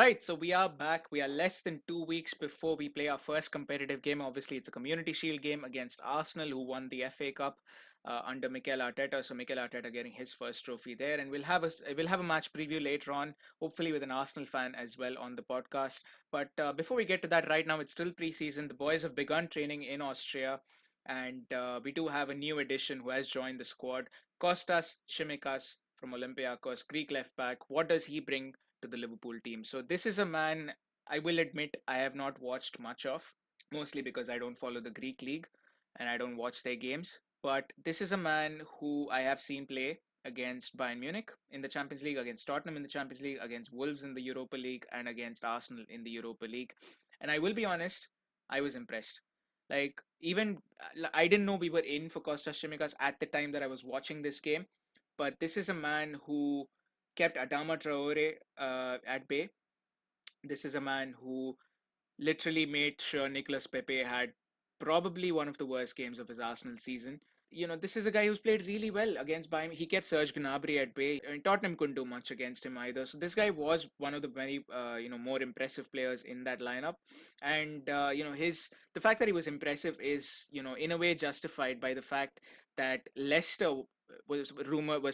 Right, so we are back. We are less than 2 weeks before we play our first competitive game. Obviously, it's a Community Shield game against Arsenal, who won the FA Cup under Mikel Arteta. So Mikel Arteta getting his first trophy there, and we'll have a match preview later on, hopefully with an Arsenal fan as well on the podcast. But before we get to that, right now it's still preseason. The boys have begun training in Austria, and we do have a new addition who has joined the squad, Kostas Tsimikas from Olympiacos, Greek left back. What does he bring to the Liverpool team? So this is a man I will admit I have not watched much of, mostly because I don't follow the Greek league and I don't watch their games. But this is a man who I have seen play against Bayern Munich in the Champions League, against Tottenham in the Champions League, against Wolves in the Europa League, and against Arsenal in the Europa League. And I will be honest, I was impressed. Like, even I didn't know we were in for Kostas Tsimikas at the time that I was watching this game, but this is a man who kept Adama Traore at bay. This is a man who literally made sure Nicolas Pepe had probably one of the worst games of his Arsenal season. This is a guy who's played really well against Bayern. He kept Serge Gnabry at bay. I mean, Tottenham couldn't do much against him either. So this guy was one of the very, more impressive players in that lineup. And the fact that he was impressive is, in a way justified by the fact that Leicester was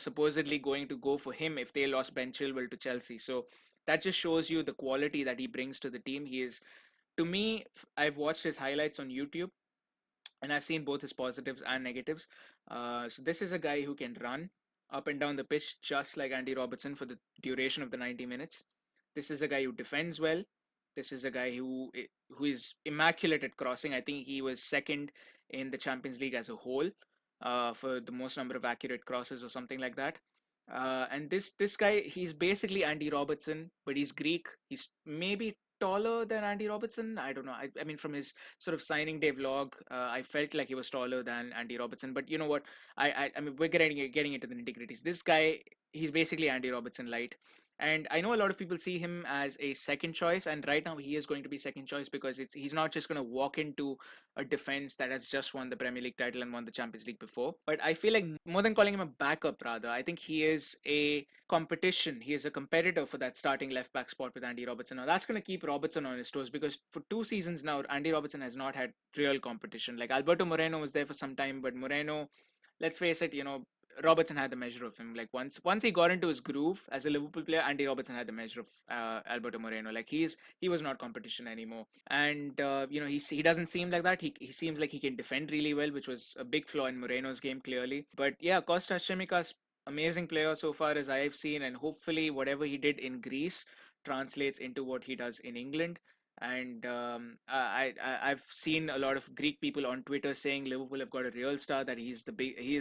supposedly going to go for him if they lost Ben Chilwell to Chelsea. So that just shows you the quality that he brings to the team. He is, to me, I've watched his highlights on YouTube and I've seen both his positives and negatives. So this is a guy who can run up and down the pitch just like Andy Robertson for the duration of the 90 minutes. This is a guy who defends well. This is a guy who is immaculate at crossing. I think he was second in the Champions League as a whole for the most number of accurate crosses or something like that. And this guy, he's basically Andy Robertson, but he's Greek. He's maybe taller than Andy Robertson. I don't know. I mean, from his sort of signing day vlog, I felt like he was taller than Andy Robertson. But you know what? I mean, we're getting into the nitty gritties. This guy, he's basically Andy Robertson light. And I know a lot of people see him as a second choice, and right now he is going to be second choice because he's not just going to walk into a defense that has just won the Premier League title and won the Champions League before. But I feel like more than calling him a backup, rather, I think he is a competition. He is a competitor for that starting left back spot with Andy Robertson. Now that's going to keep Robertson on his toes because for 2 seasons now, Andy Robertson has not had real competition. Like Alberto Moreno was there for some time, but Moreno, let's face it, Robertson had the measure of him. Like once he got into his groove as a Liverpool player, Andy Robertson had the measure of Alberto Moreno. Like he was not competition anymore, and he doesn't seem like that. He seems like he can defend really well, which was a big flaw in Moreno's game clearly. But yeah, Kostas Tsimikas, amazing player so far as I've seen, and hopefully whatever he did in Greece translates into what he does in England. And I've seen a lot of Greek people on Twitter saying Liverpool have got a real star, that he is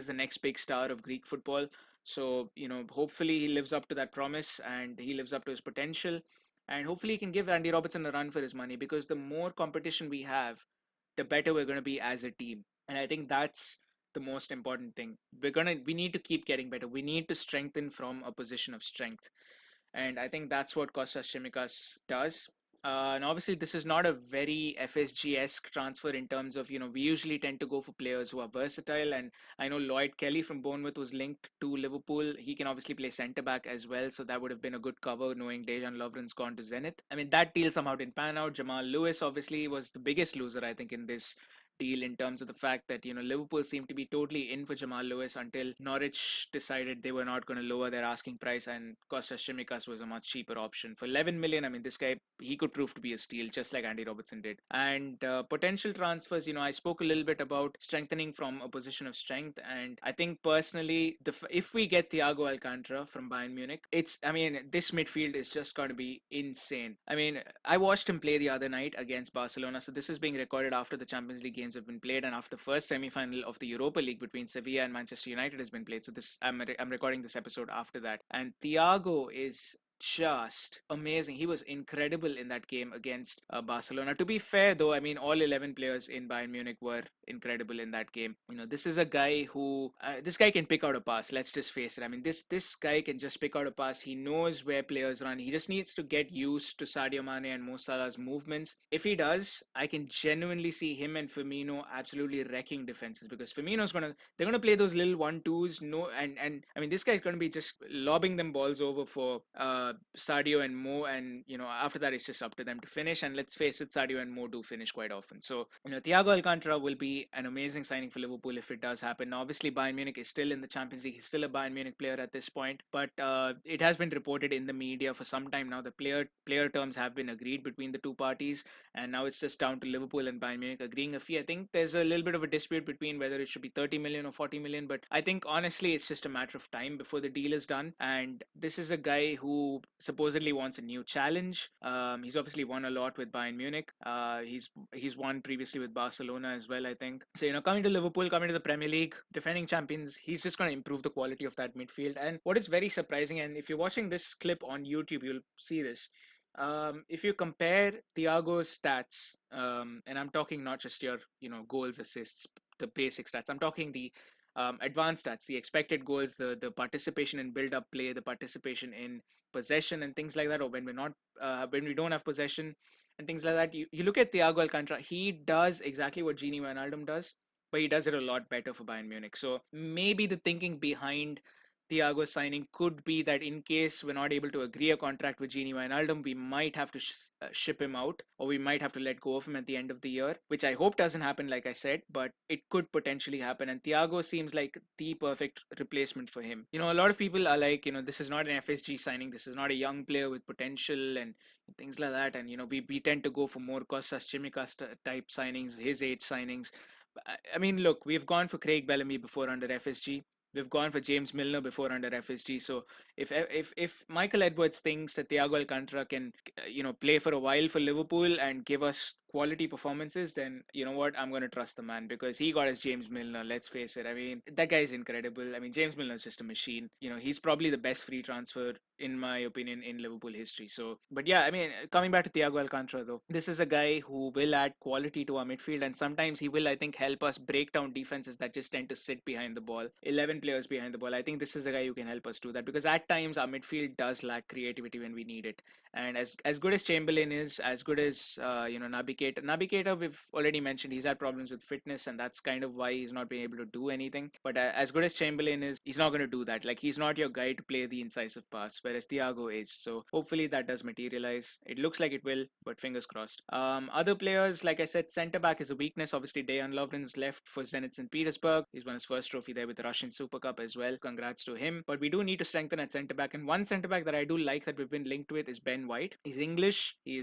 the next big star of Greek football. So hopefully he lives up to that promise and he lives up to his potential, and hopefully he can give Andy Robertson a run for his money, because the more competition we have, the better we're going to be as a team. And I think that's the most important thing. We need to keep getting better. We need to strengthen from a position of strength, and I think that's what Kostas Tsimikas does. And obviously, this is not a very FSG-esque transfer in terms of, we usually tend to go for players who are versatile. And I know Lloyd Kelly from Bournemouth was linked to Liverpool. He can obviously play centre-back as well. So that would have been a good cover, knowing Dejan Lovren's gone to Zenit. I mean, that deal somehow didn't pan out. Jamal Lewis obviously was the biggest loser, I think, in this deal, in terms of the fact that Liverpool seemed to be totally in for Jamal Lewis until Norwich decided they were not going to lower their asking price, and Kostas Tsimikas was a much cheaper option for 11 million. I mean, this guy, he could prove to be a steal just like Andy Robertson did. And potential transfers, I spoke a little bit about strengthening from a position of strength, and I think personally, if we get Thiago Alcantara from Bayern Munich, this midfield is just going to be insane. I mean, I watched him play the other night against Barcelona. So this is being recorded after the Champions League games have been played and after the first semi-final of the Europa League between Sevilla and Manchester United has been played. So I'm recording this episode after that, and Thiago is just amazing. He was incredible in that game against Barcelona. To be fair though, I mean, all 11 players in Bayern Munich were incredible in that game. This is a guy who this guy can pick out a pass. Let's just face it. I mean, this guy can just pick out a pass. He knows where players run. He just needs to get used to Sadio Mane and Mo Salah's movements. If he does, I can genuinely see him and Firmino absolutely wrecking defenses, because they're gonna play those little 1-2s. No, and I mean, this guy's gonna be just lobbing them balls over for Sadio and Mo, and after that it's just up to them to finish. And let's face it, Sadio and Mo do finish quite often. So Thiago Alcantara will be an amazing signing for Liverpool if it does happen. Now, obviously, Bayern Munich is still in the Champions League. He's still a Bayern Munich player at this point, but it has been reported in the media for some time now. The player terms have been agreed between the two parties, and now it's just down to Liverpool and Bayern Munich agreeing a fee. I think there's a little bit of a dispute between whether it should be 30 million or 40 million, but I think honestly it's just a matter of time before the deal is done. And this is a guy who supposedly wants a new challenge. He's obviously won a lot with Bayern Munich. He's won previously with Barcelona as well, I think. So coming to Liverpool, coming to the Premier League, defending champions, he's just going to improve the quality of that midfield. And what is very surprising, and if you're watching this clip on YouTube, you'll see this. If you compare Thiago's stats, and I'm talking not just your goals, assists, the basic stats. I'm talking the advanced stats, the expected goals, the participation in build-up play, the participation in possession and things like that, or when we don't have possession and things like that. You look at Thiago Alcantara, he does exactly what Gini Wijnaldum does, but he does it a lot better for Bayern Munich. So maybe the thinking behind Thiago's signing could be that in case we're not able to agree a contract with Gini Wijnaldum, we might have to ship him out, or we might have to let go of him at the end of the year, which I hope doesn't happen, like I said, but it could potentially happen. And Thiago seems like the perfect replacement for him. A lot of people are like, this is not an FSG signing, this is not a young player with potential and things like that. And, we tend to go for more Kostas Tsimikas type signings, his age signings. I mean, look, we've gone for Craig Bellamy before under FSG. We've gone for James Milner before under FSG. So if Michael Edwards thinks that Thiago Alcantara can play for a while for Liverpool and give us quality performances, then you know what, I'm going to trust the man, because he got his James Milner. Let's face it. I mean, that guy is incredible. I mean, James Milner is just a machine. He's probably the best free transfer in my opinion in Liverpool history. So, but yeah, I mean, coming back to Thiago Alcantara though, this is a guy who will add quality to our midfield, and sometimes he will, I think, help us break down defenses that just tend to sit behind the ball, 11 players behind the ball. I think this is a guy who can help us do that, because at times our midfield does lack creativity when we need it. And as good as Chamberlain is, as good as Naby Keita, we've already mentioned he's had problems with fitness, and that's kind of why he's not been able to do anything. But as good as Chamberlain is, he's not going to do that. Like, he's not your guy to play the incisive pass, whereas Thiago is. So hopefully that does materialize. It looks like it will, but fingers crossed. Other players, like I said, centre back is a weakness. Obviously, Dejan Lovren's left for Zenit St. Petersburg. He's won his first trophy there with the Russian Super Cup as well. Congrats to him. But we do need to strengthen at centre back, and one centre back that I do like that we've been linked with is Ben White. He's English. He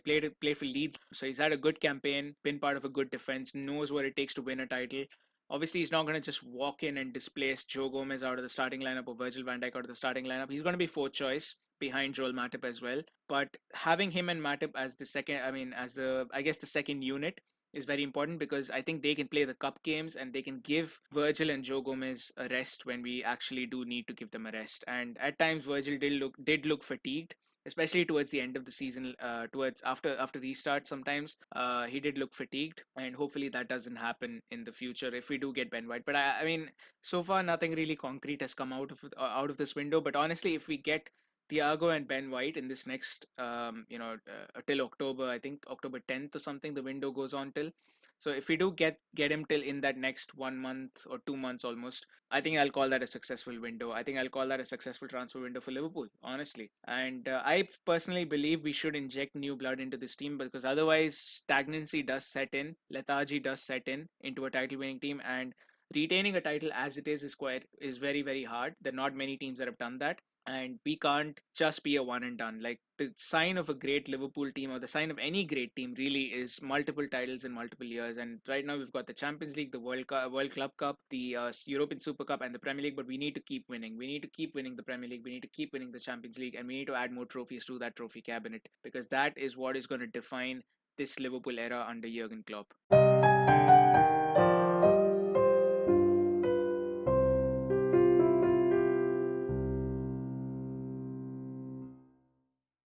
played for Leeds, so he's had a good campaign, been part of a good defense, knows what it takes to win a title. Obviously, he's not going to just walk in and displace Joe Gomez out of the starting lineup or Virgil van Dijk out of the starting lineup. He's going to be fourth choice behind Joel Matip as well. But having him and Matip as the second unit is very important, because I think they can play the cup games and they can give Virgil and Joe Gomez a rest when we actually do need to give them a rest. And at times Virgil did look fatigued, especially towards the end of the season, towards after restart. Sometimes he did look fatigued, and hopefully that doesn't happen in the future if we do get Ben White. But I mean, so far nothing really concrete has come out of this window. But honestly, if we get Thiago and Ben White in this next, till October, I think October 10th or something, the window goes on till. So if we do get him till in that next 1 month or 2 months almost, I think I'll call that a successful window. I think I'll call that a successful transfer window for Liverpool, honestly. And I personally believe we should inject new blood into this team, because otherwise stagnancy does set in, lethargy does set in into a title-winning team, and retaining a title as it is very, very hard. There are not many teams that have done that. And we can't just be a one and done. Like, the sign of a great Liverpool team, or the sign of any great team, really is multiple titles in multiple years. And right now we've got the Champions League, the World Club Cup, the European Super Cup, and the Premier League. But we need to keep winning. We need to keep winning the Premier League. We need to keep winning the Champions League, and we need to add more trophies to that trophy cabinet, because that is what is going to define this Liverpool era under Jurgen Klopp.